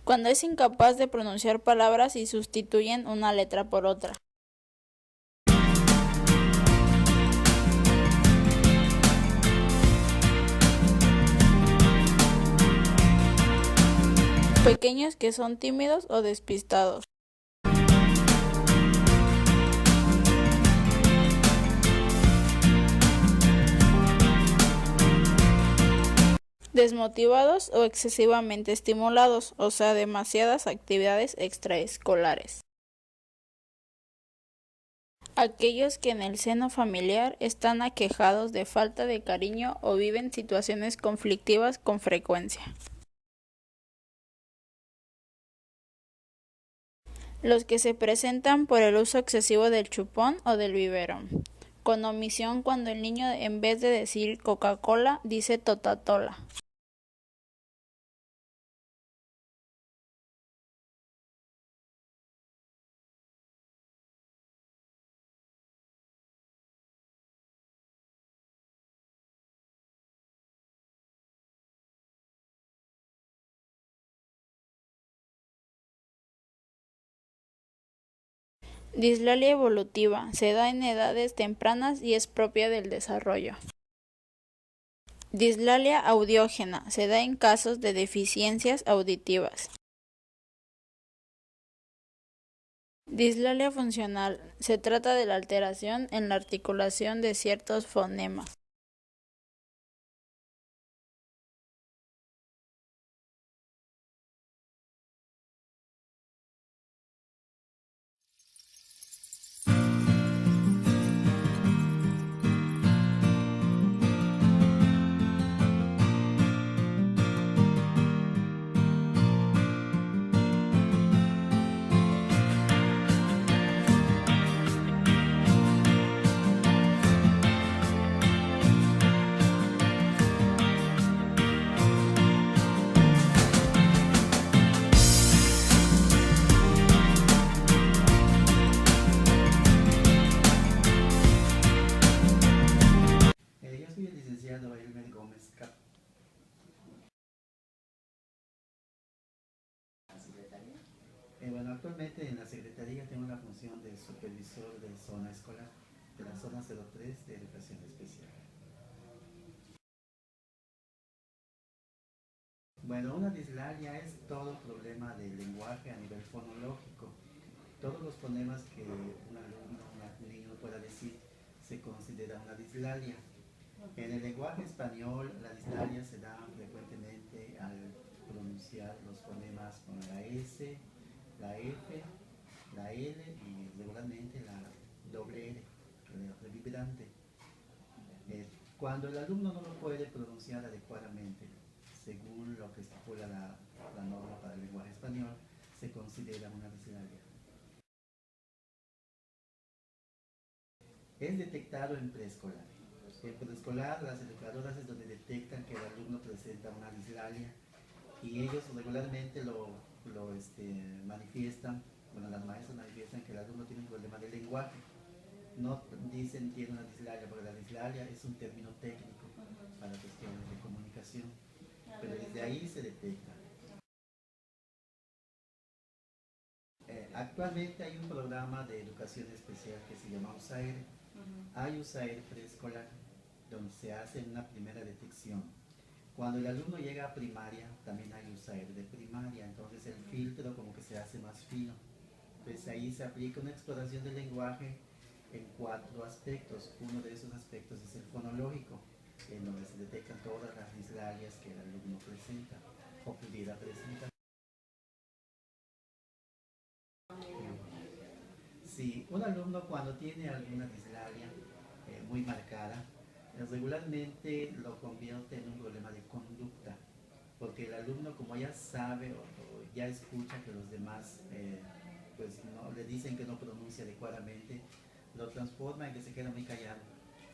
Cuando es incapaz de pronunciar palabras y sustituyen una letra por otra. Pequeños que son tímidos o despistados. Desmotivados o excesivamente estimulados, o sea, demasiadas actividades extraescolares. Aquellos que en el seno familiar están aquejados de falta de cariño o viven situaciones conflictivas con frecuencia. Los que se presentan por el uso excesivo del chupón o del biberón, con omisión cuando el niño en vez de decir Coca-Cola dice Totatola. Dislalia evolutiva, se da en edades tempranas y es propia del desarrollo. Dislalia audiógena, se da en casos de deficiencias auditivas. Dislalia funcional, se trata de la alteración en la articulación de ciertos fonemas. Yo soy el licenciado Elmer Gómez Cap. Bueno, actualmente en la Secretaría tengo la función de supervisor de zona escolar, de la zona 03 de educación especial. Bueno, una dislalia es todo problema del lenguaje a nivel fonológico. Todos los fonemas que un alumno, un niño pueda decir se considera una dislalia. En el lenguaje español, la dislalia se da frecuentemente al pronunciar los fonemas con la S, la F, la L y regularmente la doble L, el vibrante. Cuando el alumno no lo puede pronunciar adecuadamente, según lo que estipula la norma para el lenguaje español, se considera una dislalia. Es detectado en preescolar. En preescolar, las educadoras es donde detectan que el alumno presenta una dislalia y ellos regularmente lo manifiestan, bueno, las maestras manifiestan que el alumno tiene un problema de lenguaje. No dicen tiene una dislalia, porque la dislalia es un término técnico para cuestiones de comunicación, pero desde ahí se detecta. Actualmente hay un programa de educación especial que se llama USAER. Hay USAER preescolar, donde se hace una primera detección. Cuando el alumno llega a primaria, también hay USAER de primaria, entonces el filtro como que se hace más fino. Entonces ahí se aplica una exploración del lenguaje en 4 aspectos. Uno de esos aspectos es el fonológico, en donde se detectan todas las dislalias que el alumno presenta o pudiera presentar. Si un alumno cuando tiene alguna dislalia muy marcada, regularmente lo convierte en un problema de conducta, porque el alumno como ya sabe o ya escucha que los demás pues no le dicen que no pronuncia adecuadamente, lo transforma en que se queda muy callado,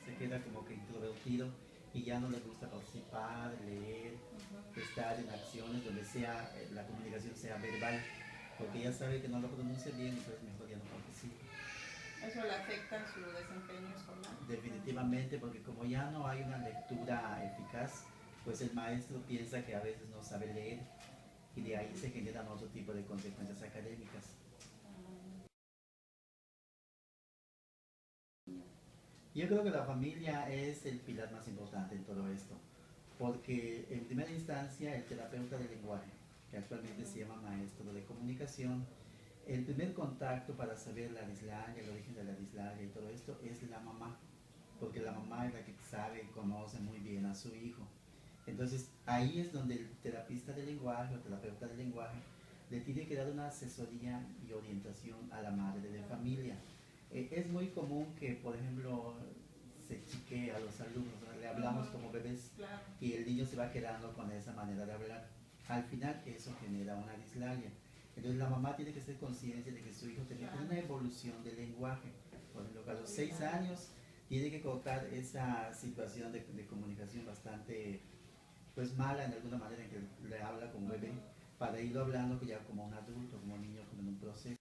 se queda como que introvertido y ya no le gusta participar, leer, estar en acciones donde sea la comunicación sea verbal, porque ya sabe que no lo pronuncia bien, entonces mejor ya no participa. ¿Eso le afecta en su desempeño escolar? Definitivamente, porque como ya no hay una lectura eficaz, pues el maestro piensa que a veces no sabe leer y de ahí se generan otro tipo de consecuencias académicas. Yo creo que la familia es el pilar más importante en todo esto, porque en primera instancia el terapeuta del lenguaje, que actualmente se llama maestro de comunicación, el primer contacto para saber la dislalia, el origen de la dislalia y todo esto es la mamá, porque la mamá es la que sabe y conoce muy bien a su hijo. Entonces ahí es donde el terapista del lenguaje o terapeuta del lenguaje le tiene que dar una asesoría y orientación a la madre de familia. Es muy común que, por ejemplo, se chiquee a los alumnos, ¿no? Le hablamos como bebés y el niño se va quedando con esa manera de hablar. Al final eso genera una dislalia. Entonces la mamá tiene que ser consciente de que su hijo tiene una evolución del lenguaje. Por ejemplo, a los 6 años tiene que colocar esa situación de comunicación bastante pues mala en alguna manera en que le habla como bebé, para irlo hablando ya como un adulto, como un niño, como en un proceso.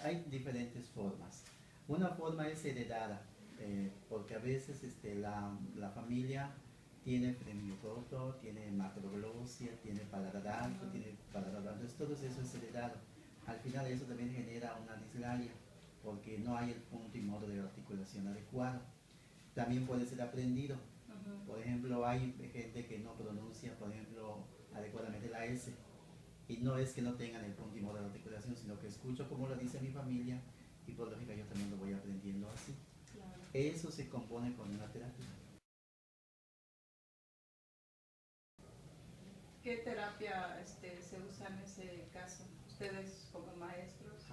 Hay diferentes formas. Una forma es heredada, porque a veces la familia tiene frenillo corto, tiene macroglosia, tiene paladar alto, tiene paladar alto, entonces todo eso es heredado. Al final eso también genera una dislalia, porque no hay el punto y modo de articulación adecuado. También puede ser aprendido. Por ejemplo, hay gente que no pronuncia, por ejemplo, adecuadamente la S. Y no es que no tengan el punto y modo de articulación, sino que escucho como lo dice mi familia y por lógica yo también lo voy aprendiendo así. Claro. Eso se compone con una terapia. ¿Qué terapia se usa en ese caso? Ustedes como maestros,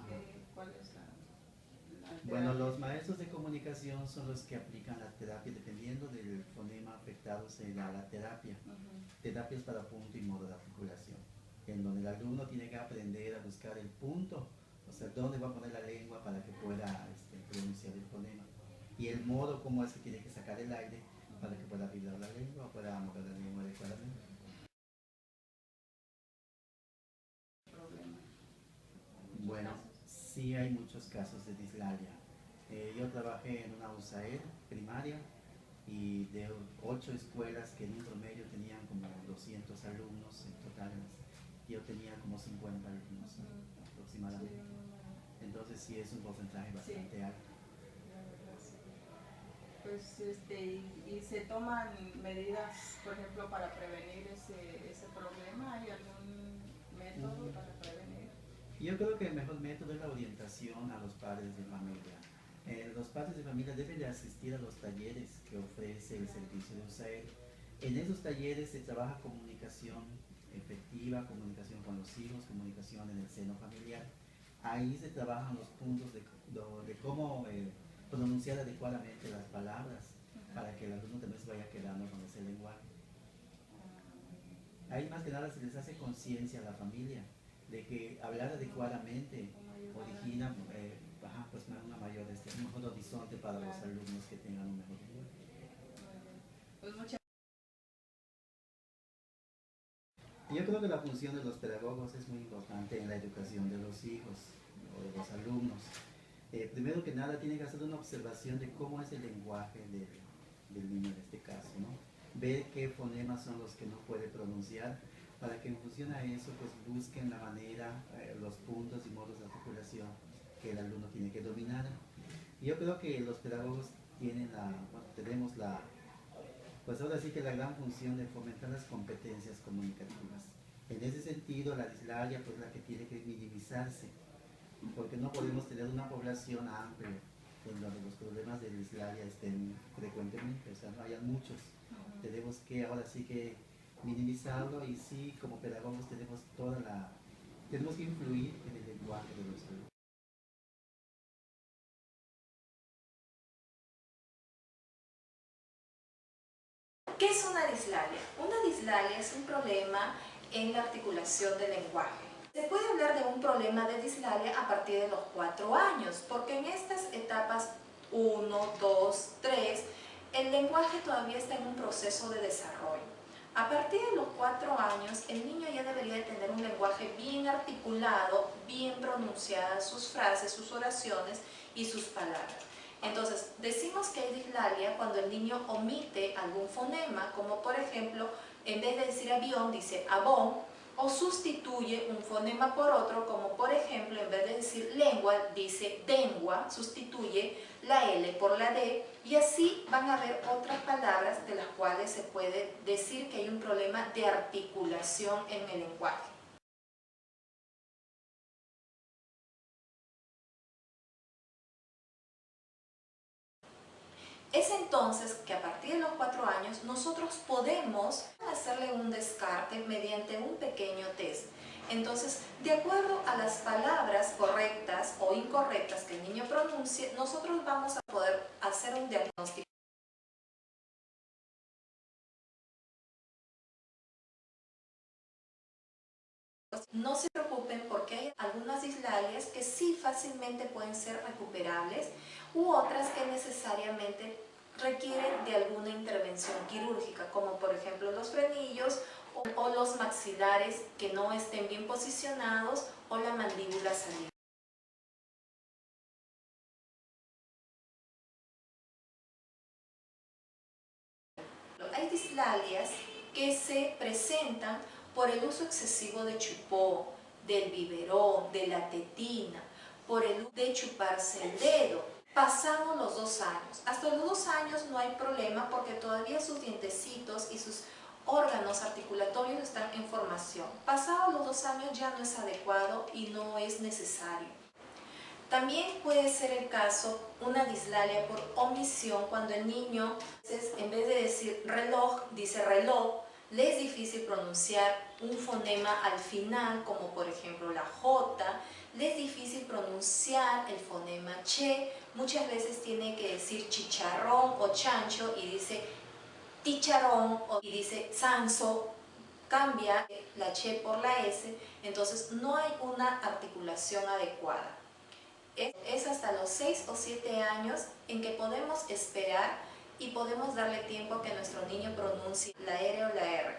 ¿cuál es la terapia? Bueno, los maestros de comunicación son los que aplican la terapia dependiendo del fonema afectado, se da la terapia. Terapias para punto y modo de articulación, en donde el alumno tiene que aprender a buscar el punto, o sea, dónde va a poner la lengua para que pueda pronunciar el fonema, y el modo como es que tiene que sacar el aire para que pueda vibrar la lengua o pueda mover la lengua adecuadamente. Bueno, sí hay muchos casos de dislalia. Yo trabajé en una USAED primaria y de 8 escuelas que en un promedio tenían como 200 alumnos en total, yo tenía como 50 alumnos aproximadamente. Entonces sí es un porcentaje bastante alto. Pues y se toman medidas, por ejemplo, para prevenir ese problema. ¿Hay algún método para prevenir? Yo creo que el mejor método es la orientación a los padres de familia. Los padres de familia deben de asistir a los talleres que ofrece el servicio de USAED. En esos talleres se trabaja comunicación efectiva, comunicación con los hijos, comunicación en el seno familiar. Ahí se trabajan los puntos de cómo pronunciar adecuadamente las palabras para que el alumno también se vaya quedando con ese lenguaje. Ahí más que nada se les hace conciencia a la familia de que hablar adecuadamente origina pues un mejor horizonte para los alumnos que tengan un mejor lenguaje. Pues yo creo que la función de los pedagogos es muy importante en la educación de los hijos o de los alumnos. Primero que nada tienen que hacer una observación de cómo es el lenguaje del niño en este caso, ¿no? Ver qué fonemas son los que no puede pronunciar, para que en función a eso pues busquen la manera, los puntos y modos de articulación que el alumno tiene que dominar. Y yo creo que los pedagogos tenemos pues ahora sí que la gran función de fomentar las competencias comunicativas. En ese sentido, la dislalia pues la que tiene que minimizarse, porque no podemos tener una población amplia en donde los problemas de dislalia estén frecuentemente, o sea, no hayan muchos. Tenemos que ahora sí que minimizarlo y sí, como pedagogos tenemos que influir en el lenguaje de los alumnos. ¿Qué es una dislalia? Una dislalia es un problema en la articulación del lenguaje. Se puede hablar de un problema de dislalia a partir de los 4 años, porque en estas etapas 1, 2, 3, el lenguaje todavía está en un proceso de desarrollo. A partir de los 4 años, el niño ya debería de tener un lenguaje bien articulado, bien pronunciadas sus frases, sus oraciones y sus palabras. Entonces, decimos que hay dislalia cuando el niño omite algún fonema, como por ejemplo, en vez de decir avión, dice abón, o sustituye un fonema por otro, como por ejemplo, en vez de decir lengua, dice dengua, sustituye la L por la D, y así van a haber otras palabras de las cuales se puede decir que hay un problema de articulación en el lenguaje. Es entonces que a partir de los 4 años nosotros podemos hacerle un descarte mediante un pequeño test. Entonces, de acuerdo a las palabras correctas o incorrectas que el niño pronuncie, nosotros vamos a poder hacer un diagnóstico. No se preocupen porque hay algunas dislalias que sí fácilmente pueden ser recuperables u otras que necesariamente requieren de alguna intervención quirúrgica, como por ejemplo los frenillos o los maxilares que no estén bien posicionados o la mandíbula saliente. Hay dislalias que se presentan por el uso excesivo de chupó, del biberón, de la tetina, por el uso de chuparse el dedo. Pasamos los 2 años. Hasta los 2 años no hay problema porque todavía sus dientecitos y sus órganos articulatorios están en formación. Pasados los 2 años ya no es adecuado y no es necesario. También puede ser el caso una dislalia por omisión cuando el niño, en vez de decir reloj, dice reloj. Le es difícil pronunciar un fonema al final, como por ejemplo la J. Le es difícil pronunciar el fonema che. Muchas veces tiene que decir chicharrón o chancho y dice ticharrón y dice sanso. Cambia la che por la S, entonces no hay una articulación adecuada. Es hasta los 6 o 7 años en que podemos esperar y podemos darle tiempo a que nuestro niño pronuncie la R o la R.